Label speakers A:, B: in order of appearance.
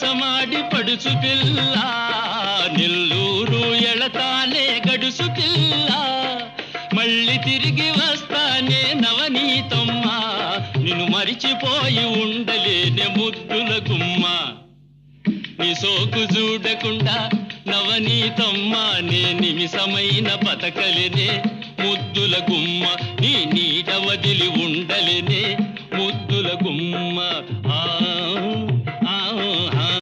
A: మోసమాడి పడుచు పిల్ల నెల్లూరు ఎళతానే గడుసు పిల్ల మళ్ళీ తిరిగి వస్తానే నవనీతమ్మ నిన్ను మరిచిపోయి ఉండలేనే ముద్దుల గుమ్మ నీ సోకు చూడకుండా నవనీతమ్మ నే నిమిషమైన బతకలేనే ముద్దుల గుమ్మ నీ నీడ వదిలి ఉండలేనే ముద్దుల గుమ్మ